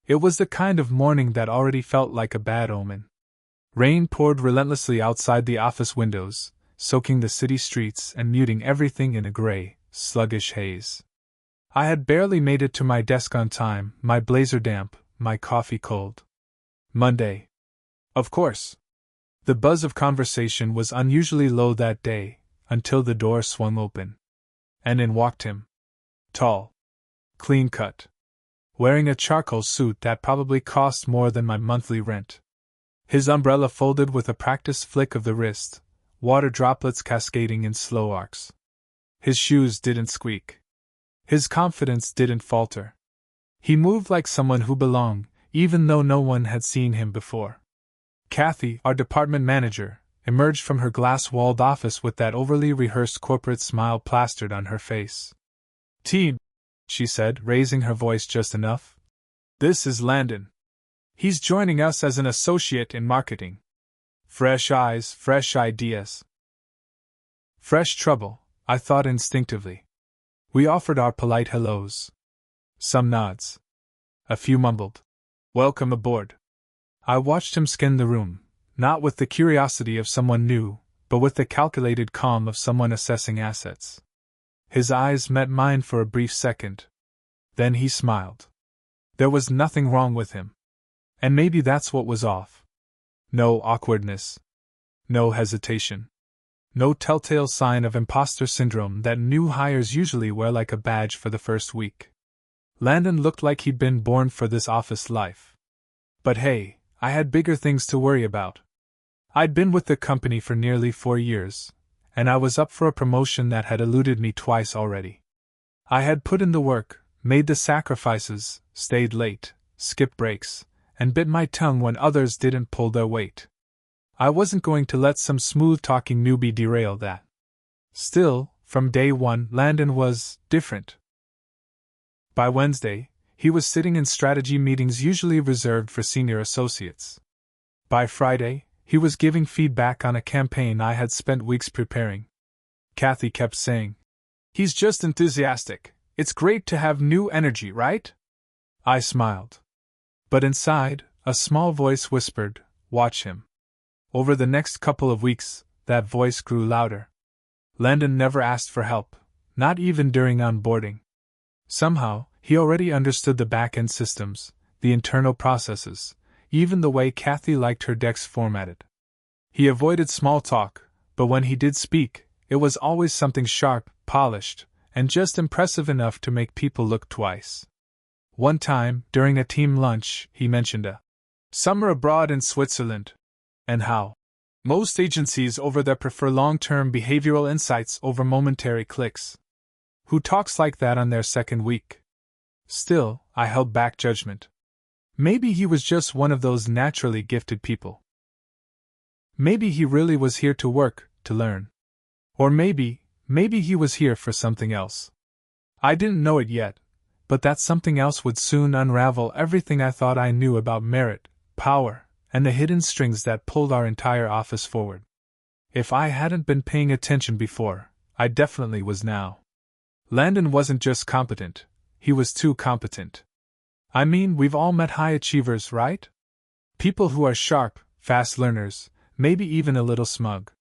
It was the kind of morning that already felt like a bad omen. Rain poured relentlessly outside the office windows, soaking the city streets and muting everything in a gray, sluggish haze. I had barely made it to my desk on time, my blazer damp, my coffee cold. Monday. Of course. The buzz of conversation was unusually low that day, until the door swung open. And in walked him. Tall. Clean-cut. Wearing a charcoal suit that probably cost more than my monthly rent. His umbrella folded with a practiced flick of the wrist, water droplets cascading in slow arcs. His shoes didn't squeak. His confidence didn't falter. He moved like someone who belonged, even though no one had seen him before. Kathy, our department manager, emerged from her glass-walled office with that overly rehearsed corporate smile plastered on her face. "Team," she said, raising her voice just enough. "This is Landon. He's joining us as an associate in marketing. Fresh eyes, fresh ideas." Fresh trouble, I thought instinctively. We offered our polite hellos. Some nods. A few mumbled, "Welcome aboard." I watched him scan the room, not with the curiosity of someone new, but with the calculated calm of someone assessing assets. His eyes met mine for a brief second. Then he smiled. There was nothing wrong with him. And maybe that's what was off. No awkwardness. No hesitation. No telltale sign of imposter syndrome that new hires usually wear like a badge for the first week. Landon looked like he'd been born for this office life. But hey, I had bigger things to worry about. I'd been with the company for nearly 4 years, and I was up for a promotion that had eluded me twice already. I had put in the work, made the sacrifices, stayed late, skipped breaks, and bit my tongue when others didn't pull their weight. I wasn't going to let some smooth-talking newbie derail that. Still, from day one, Landon was different. By Wednesday, he was sitting in strategy meetings usually reserved for senior associates. By Friday, he was giving feedback on a campaign I had spent weeks preparing. Kathy kept saying, "He's just enthusiastic. It's great to have new energy, right?" I smiled. But inside, a small voice whispered, "Watch him." Over the next couple of weeks, that voice grew louder. Landon never asked for help, not even during onboarding. Somehow, he already understood the back-end systems, the internal processes, even the way Kathy liked her decks formatted. He avoided small talk, but when he did speak, it was always something sharp, polished, and just impressive enough to make people look twice. One time, during a team lunch, he mentioned a summer abroad in Switzerland, and how most agencies over there prefer long-term behavioral insights over momentary clicks. Who talks like that on their second week? Still, I held back judgment. Maybe he was just one of those naturally gifted people. Maybe he really was here to work, to learn. Or maybe he was here for something else. I didn't know it yet, but that something else would soon unravel everything I thought I knew about merit, power, and the hidden strings that pulled our entire office forward. If I hadn't been paying attention before, I definitely was now. Landon wasn't just competent, he was too competent. I mean, we've all met high achievers, right? People who are sharp, fast learners, maybe even a little smug.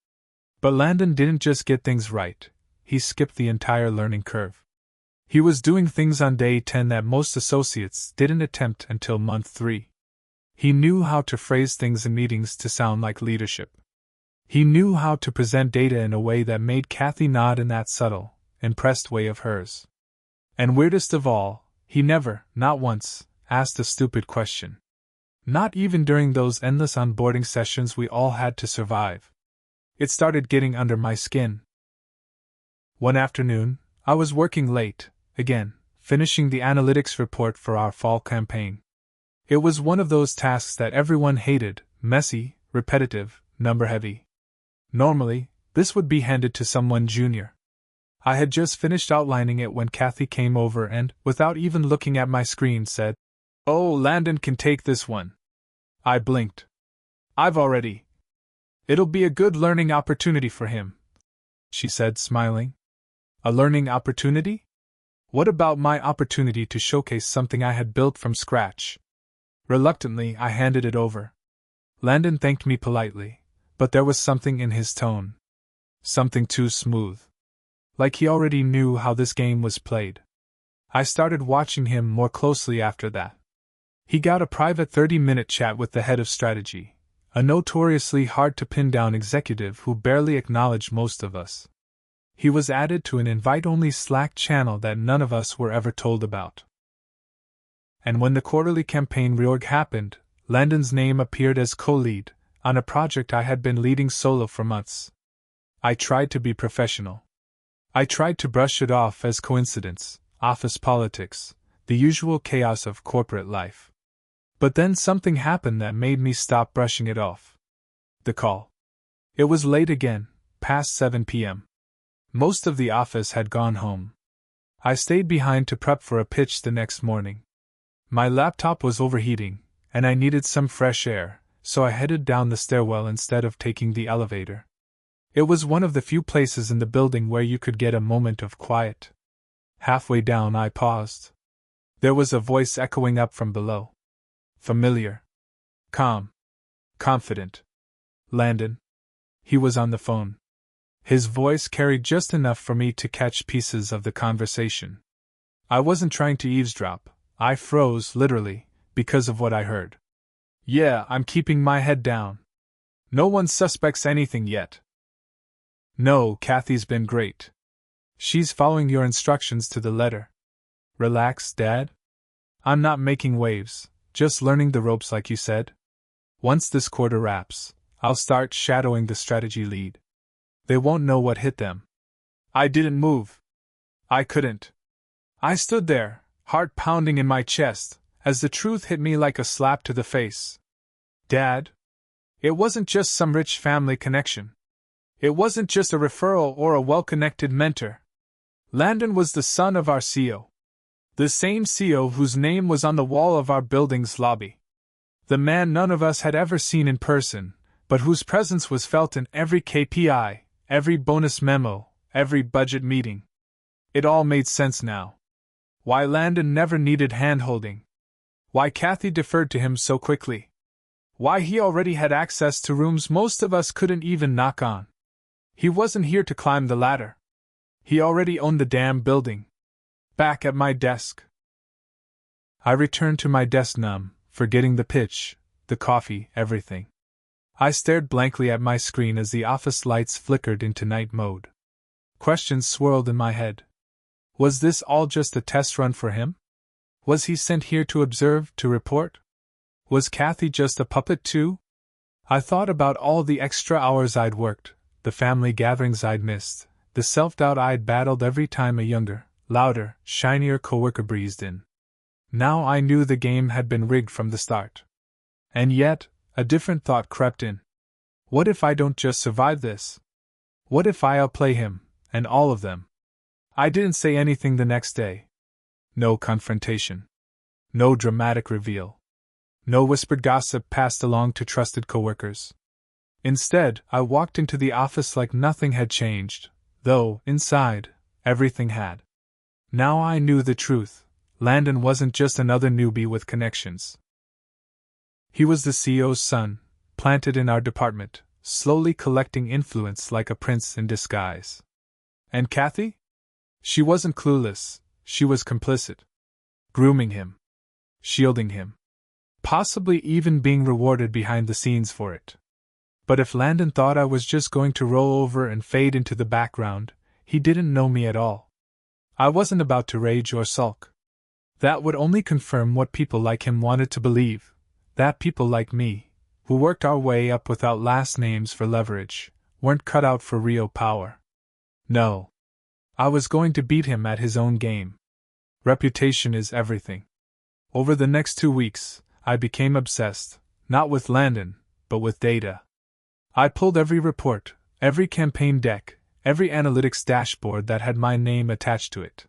But Landon didn't just get things right, he skipped the entire learning curve. He was doing things on day 10 that most associates didn't attempt until month 3. He knew how to phrase things in meetings to sound like leadership. He knew how to present data in a way that made Kathy nod in that subtle, impressed way of hers. And weirdest of all, he never, not once, asked a stupid question. Not even during those endless onboarding sessions we all had to survive. It started getting under my skin. One afternoon, I was working late, again, finishing the analytics report for our fall campaign. It was one of those tasks that everyone hated, messy, repetitive, number-heavy. Normally, this would be handed to someone junior. I had just finished outlining it when Kathy came over and, without even looking at my screen, said, "Oh, Landon can take this one." I blinked. It'll be a good learning opportunity for him," she said, smiling. A learning opportunity? What about my opportunity to showcase something I had built from scratch? Reluctantly, I handed it over. Landon thanked me politely, but there was something in his tone. Something too smooth. Like he already knew how this game was played. I started watching him more closely after that. He got a private 30-minute chat with the head of strategy, a notoriously hard-to-pin-down executive who barely acknowledged most of us. He was added to an invite-only Slack channel that none of us were ever told about. And when the quarterly campaign reorg happened, Landon's name appeared as co-lead on a project I had been leading solo for months. I tried to be professional. I tried to brush it off as coincidence, office politics, the usual chaos of corporate life. But then something happened that made me stop brushing it off. The call. It was late again, past 7 p.m. Most of the office had gone home. I stayed behind to prep for a pitch the next morning. My laptop was overheating, and I needed some fresh air, so I headed down the stairwell instead of taking the elevator. It was one of the few places in the building where you could get a moment of quiet. Halfway down, I paused. There was a voice echoing up from below. Familiar. Calm. Confident. Landon. He was on the phone. His voice carried just enough for me to catch pieces of the conversation. I wasn't trying to eavesdrop. I froze, literally, because of what I heard. Yeah, I'm keeping my head down. No one suspects anything yet. No, Kathy's been great. She's following your instructions to the letter. Relax, Dad. I'm not making waves, just learning the ropes like you said. Once this quarter wraps, I'll start shadowing the strategy lead. They won't know what hit them. I didn't move. I couldn't. I stood there, heart pounding in my chest, as the truth hit me like a slap to the face. Dad? It wasn't just some rich family connection. It wasn't just a referral or a well-connected mentor. Landon was the son of our CEO. The same CEO whose name was on the wall of our building's lobby. The man none of us had ever seen in person, but whose presence was felt in every KPI, every bonus memo, every budget meeting. It all made sense now. Why Landon never needed hand-holding. Why Kathy deferred to him so quickly. Why he already had access to rooms most of us couldn't even knock on. He wasn't here to climb the ladder. He already owned the damn building. Back at my desk. I returned to my desk numb, forgetting the pitch, the coffee, everything. I stared blankly at my screen as the office lights flickered into night mode. Questions swirled in my head. Was this all just a test run for him? Was he sent here to observe, to report? Was Kathy just a puppet too? I thought about all the extra hours I'd worked, the family gatherings I'd missed, the self-doubt I'd battled every time a younger, louder, shinier coworker breezed in. Now I knew the game had been rigged from the start. And yet, a different thought crept in. What if I don't just survive this? What if I outplay him, and all of them? I didn't say anything the next day. No confrontation. No dramatic reveal. No whispered gossip passed along to trusted coworkers. Instead, I walked into the office like nothing had changed, though, inside, everything had. Now I knew the truth. Landon wasn't just another newbie with connections. He was the CEO's son, planted in our department, slowly collecting influence like a prince in disguise. And Kathy? She wasn't clueless, she was complicit. Grooming him. Shielding him. Possibly even being rewarded behind the scenes for it. But if Landon thought I was just going to roll over and fade into the background, he didn't know me at all. I wasn't about to rage or sulk. That would only confirm what people like him wanted to believe, that people like me, who worked our way up without last names for leverage, weren't cut out for real power. No. I was going to beat him at his own game. Reputation is everything. Over the next 2 weeks, I became obsessed, not with Landon, but with data. I pulled every report, every campaign deck, every analytics dashboard that had my name attached to it.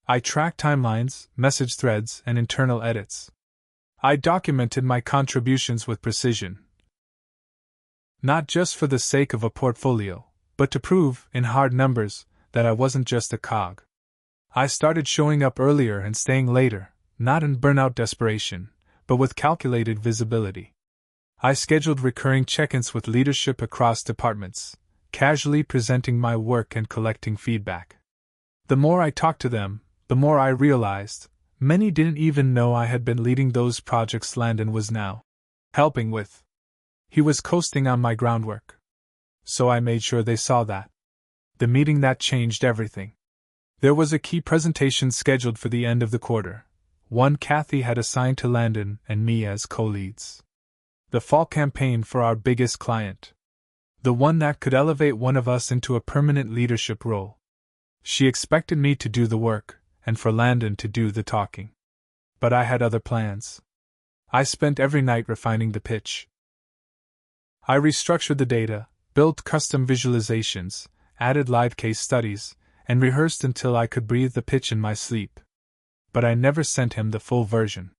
I tracked timelines, message threads, and internal edits. I documented my contributions with precision. Not just for the sake of a portfolio, but to prove, in hard numbers, that I wasn't just a cog. I started showing up earlier and staying later, not in burnout desperation, but with calculated visibility. I scheduled recurring check-ins with leadership across departments, casually presenting my work and collecting feedback. The more I talked to them, the more I realized many didn't even know I had been leading those projects Landon was now helping with. He was coasting on my groundwork. So I made sure they saw that. The meeting that changed everything. There was a key presentation scheduled for the end of the quarter, one Kathy had assigned to Landon and me as co-leads. The fall campaign for our biggest client. The one that could elevate one of us into a permanent leadership role. She expected me to do the work, and for Landon to do the talking. But I had other plans. I spent every night refining the pitch. I restructured the data, built custom visualizations, added live case studies, and rehearsed until I could breathe the pitch in my sleep. But I never sent him the full version.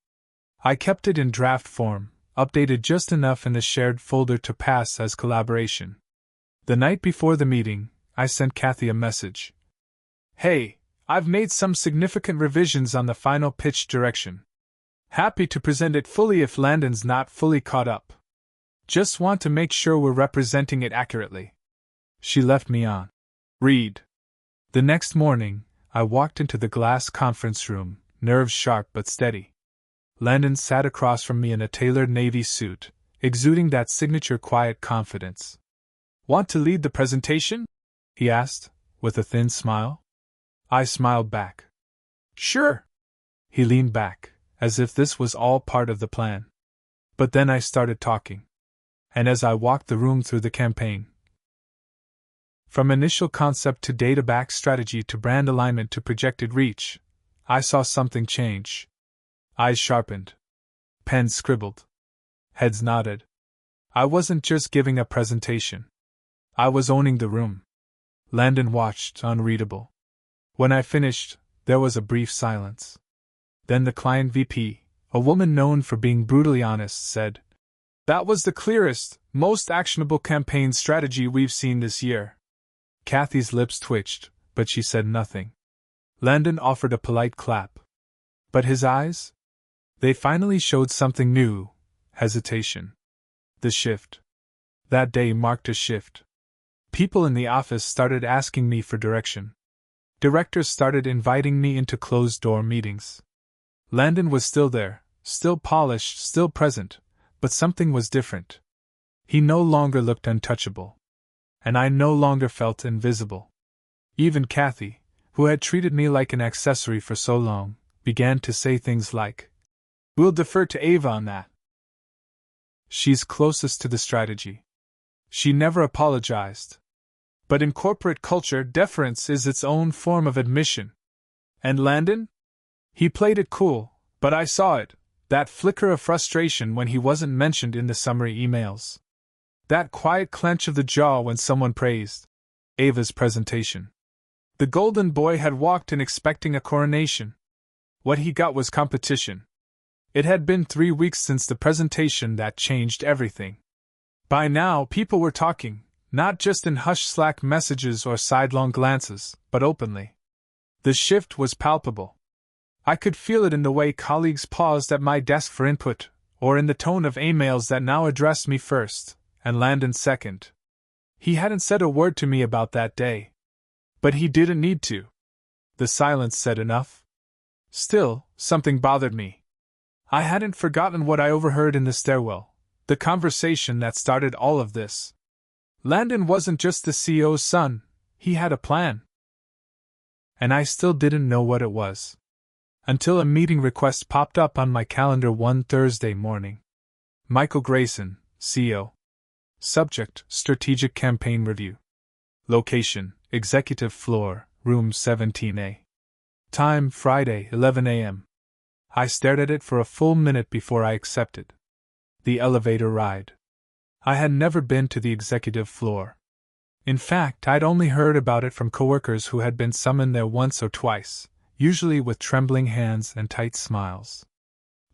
I kept it in draft form, updated just enough in the shared folder to pass as collaboration. The night before the meeting, I sent Kathy a message. "Hey, I've made some significant revisions on the final pitch direction. Happy to present it fully if Landon's not fully caught up. Just want to make sure we're representing it accurately." She left me on read. The next morning, I walked into the glass conference room, nerves sharp but steady. Landon sat across from me in a tailored navy suit, exuding that signature quiet confidence. "Want to lead the presentation?" he asked, with a thin smile. I smiled back. "Sure." He leaned back, as if this was all part of the plan. But then I started talking. And as I walked the room through the campaign, from initial concept to data-backed strategy to brand alignment to projected reach, I saw something change. Eyes sharpened. Pens scribbled. Heads nodded. I wasn't just giving a presentation. I was owning the room. Landon watched, unreadable. When I finished, there was a brief silence. Then the client VP, a woman known for being brutally honest, said, "That was the clearest, most actionable campaign strategy we've seen this year." Kathy's lips twitched, but she said nothing. Landon offered a polite clap. But his eyes? They finally showed something new: hesitation. The shift. That day marked a shift. People in the office started asking me for direction. Directors started inviting me into closed-door meetings. Landon was still there, still polished, still present, but something was different. He no longer looked untouchable. And I no longer felt invisible. Even Kathy, who had treated me like an accessory for so long, began to say things like, "We'll defer to Ava on that. She's closest to the strategy." She never apologized. But in corporate culture, deference is its own form of admission. And Landon? He played it cool, but I saw it, that flicker of frustration when he wasn't mentioned in the summary emails. That quiet clench of the jaw when someone praised Ava's presentation. The golden boy had walked in expecting a coronation. What he got was competition. It had been 3 weeks since the presentation that changed everything. By now, people were talking, not just in hushed Slack messages or sidelong glances, but openly. The shift was palpable. I could feel it in the way colleagues paused at my desk for input, or in the tone of emails that now addressed me first, and Landon second. He hadn't said a word to me about that day. But he didn't need to. The silence said enough. Still, something bothered me. I hadn't forgotten what I overheard in the stairwell, the conversation that started all of this. Landon wasn't just the CEO's son, he had a plan. And I still didn't know what it was. Until a meeting request popped up on my calendar one Thursday morning. Michael Grayson, CEO. Subject: Strategic Campaign Review. Location: Executive Floor, Room 17A. Time: Friday, 11 a.m. I stared at it for a full minute before I accepted. The elevator ride. I had never been to the executive floor. In fact, I'd only heard about it from coworkers who had been summoned there once or twice, usually with trembling hands and tight smiles.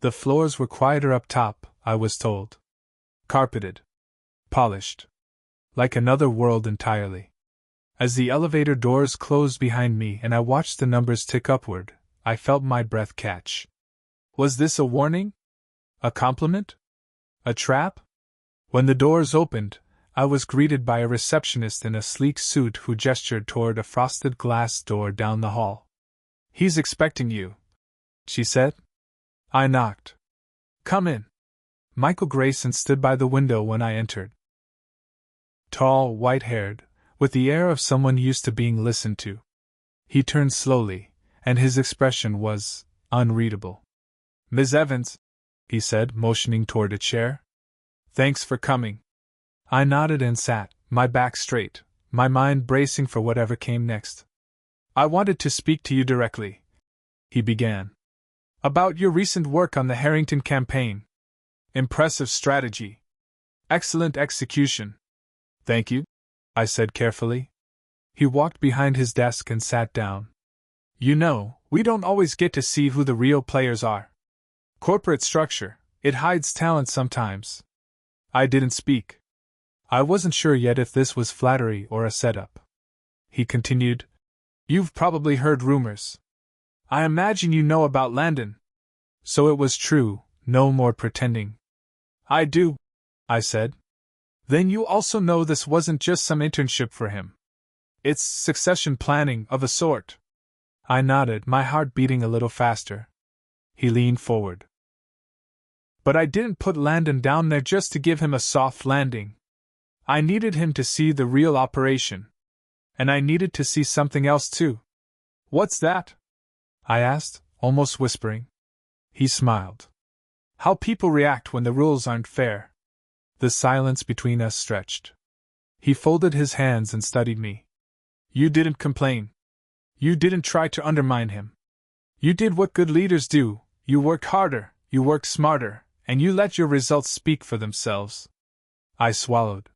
The floors were quieter up top, I was told. Carpeted. Polished. Like another world entirely. As the elevator doors closed behind me and I watched the numbers tick upward, I felt my breath catch. Was this a warning? A compliment? A trap? When the doors opened, I was greeted by a receptionist in a sleek suit who gestured toward a frosted glass door down the hall. "He's expecting you," she said. I knocked. "Come in." Michael Grayson stood by the window when I entered. Tall, white-haired, with the air of someone used to being listened to. He turned slowly, and his expression was unreadable. "Ms. Evans," he said, motioning toward a chair. "Thanks for coming." I nodded and sat, my back straight, my mind bracing for whatever came next. "I wanted to speak to you directly," he began. "About your recent work on the Harrington campaign. Impressive strategy. Excellent execution." "Thank you," I said carefully. He walked behind his desk and sat down. "You know, we don't always get to see who the real players are. Corporate structure, it hides talent sometimes." I didn't speak. I wasn't sure yet if this was flattery or a setup. He continued, "You've probably heard rumors. I imagine you know about Landon." So it was true, no more pretending. "I do," I said. "Then you also know this wasn't just some internship for him. It's succession planning of a sort." I nodded, my heart beating a little faster. He leaned forward. "But I didn't put Landon down there just to give him a soft landing. I needed him to see the real operation. And I needed to see something else too." "What's that?" I asked, almost whispering. He smiled. "How people react when the rules aren't fair." The silence between us stretched. He folded his hands and studied me. "You didn't complain. You didn't try to undermine him. You did what good leaders do, you worked harder, you worked smarter, and you let your results speak for themselves." I swallowed.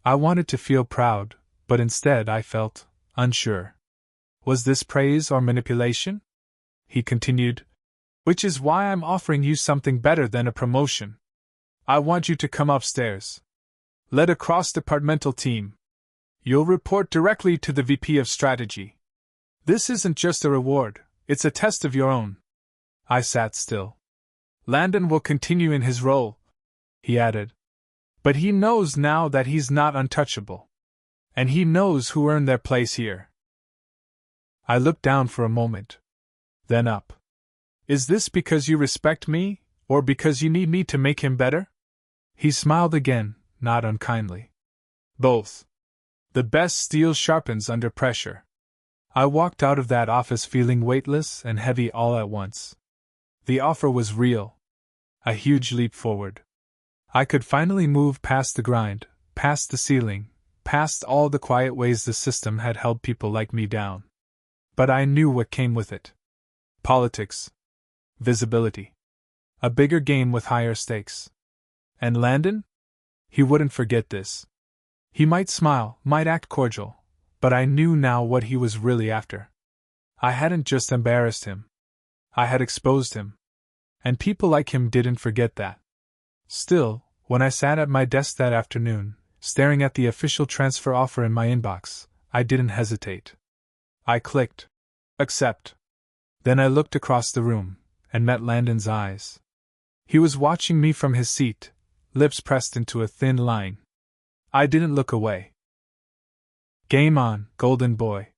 I wanted to feel proud, but instead I felt unsure. Was this praise or manipulation? He continued, "Which is why I'm offering you something better than a promotion. I want you to come upstairs. Lead a cross-departmental team. You'll report directly to the VP of Strategy. This isn't just a reward, it's a test of your own." I sat still. "Landon will continue in his role," he added. "But he knows now that he's not untouchable. And he knows who earned their place here." I looked down for a moment. Then up. "Is this because you respect me, or because you need me to make him better?" He smiled again, not unkindly. "Both. The best steel sharpens under pressure." I walked out of that office feeling weightless and heavy all at once. The offer was real. A huge leap forward. I could finally move past the grind, past the ceiling, past all the quiet ways the system had held people like me down. But I knew what came with it. Politics. Visibility. A bigger game with higher stakes. And Landon? He wouldn't forget this. He might smile, might act cordial, but I knew now what he was really after. I hadn't just embarrassed him. I had exposed him. And people like him didn't forget that. Still, when I sat at my desk that afternoon, staring at the official transfer offer in my inbox, I didn't hesitate. I clicked accept. Then I looked across the room, and met Landon's eyes. He was watching me from his seat, lips pressed into a thin line. I didn't look away. "Game on, golden boy.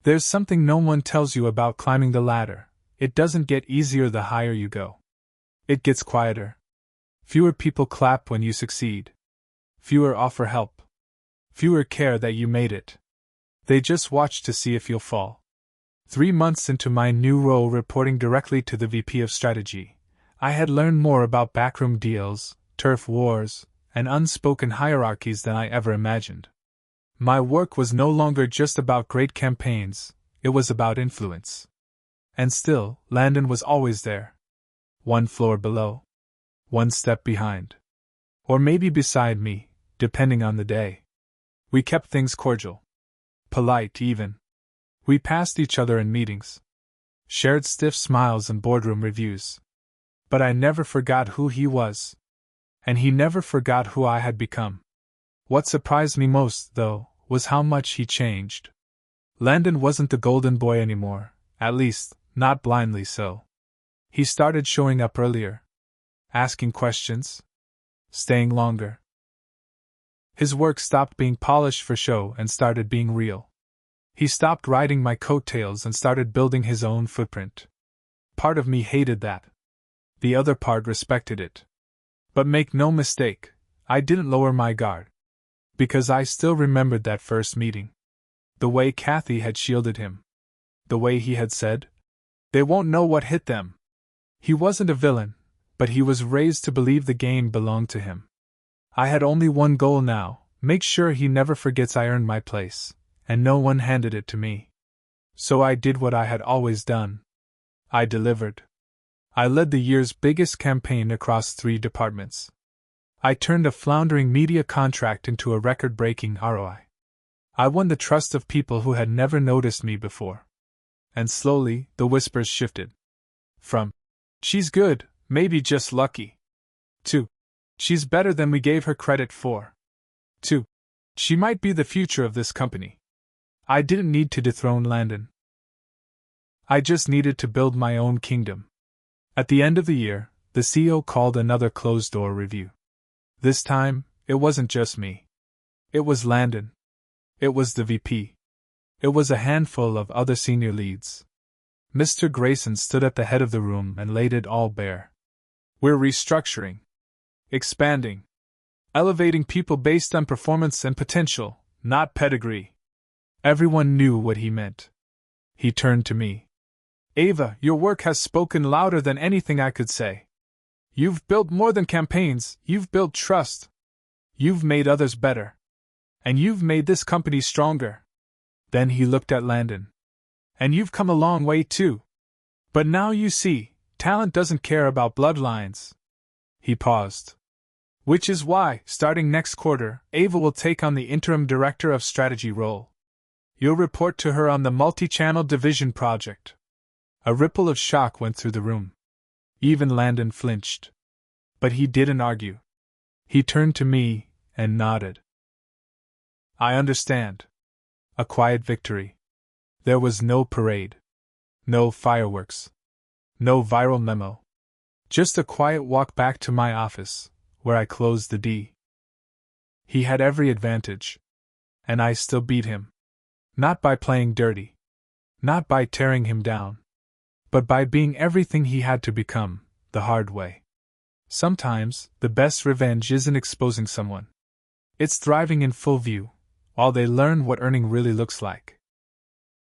There's something no one tells you about climbing the ladder. It doesn't get easier the higher you go. It gets quieter. Fewer people clap when you succeed. Fewer offer help. Fewer care that you made it. They just watch to see if you'll fall." 3 months into my new role reporting directly to the VP of Strategy, I had learned more about backroom deals, turf wars, and unspoken hierarchies than I ever imagined. My work was no longer just about great campaigns, it was about influence. And still, Landon was always there. One floor below. One step behind. Or maybe beside me, depending on the day. We kept things cordial. Polite, even. We passed each other in meetings. Shared stiff smiles and boardroom reviews. But I never forgot who he was. And he never forgot who I had become. What surprised me most, though, was how much he changed. Landon wasn't the golden boy anymore, at least, not blindly so. He started showing up earlier. asking questions, staying longer. His work stopped being polished for show and started being real. He stopped riding my coattails and started building his own footprint. Part of me hated that. The other part respected it. But make no mistake, I didn't lower my guard. Because I still remembered that first meeting. The way Kathy had shielded him. The way he had said, "They won't know what hit them." He wasn't a villain, but he was raised to believe the game belonged to him. I had only one goal now: make sure he never forgets I earned my place, and no one handed it to me. So I did what I had always done. I delivered. I led the year's biggest campaign across 3 departments. I turned a floundering media contract into a record-breaking ROI. I won the trust of people who had never noticed me before. And slowly, the whispers shifted. From, "She's good, maybe just lucky," to, "She's better than we gave her credit for," to, "She might be the future of this company." I didn't need to dethrone Landon. I just needed to build my own kingdom. At the end of the year, the CEO called another closed-door review. This time, it wasn't just me. It was Landon. It was the VP. It was a handful of other senior leads. Mr. Grayson stood at the head of the room and laid it all bare. "We're restructuring. Expanding. Elevating people based on performance and potential, not pedigree." Everyone knew what he meant. He turned to me. "Ava, your work has spoken louder than anything I could say. You've built more than campaigns, you've built trust. You've made others better. And you've made this company stronger." Then he looked at Landon. "And you've come a long way too. But now you see, talent doesn't care about bloodlines." He paused. "Which is why, starting next quarter, Ava will take on the interim director of strategy role. You'll report to her on the multi-channel division project." A ripple of shock went through the room. Even Landon flinched. But he didn't argue. He turned to me and nodded. "I understand." A quiet victory. There was no parade. No fireworks. No viral memo. Just a quiet walk back to my office, where I closed the D. He had every advantage. And I still beat him. Not by playing dirty. Not by tearing him down. But by being everything he had to become, the hard way. Sometimes, the best revenge isn't exposing someone. It's thriving in full view, while they learn what earning really looks like.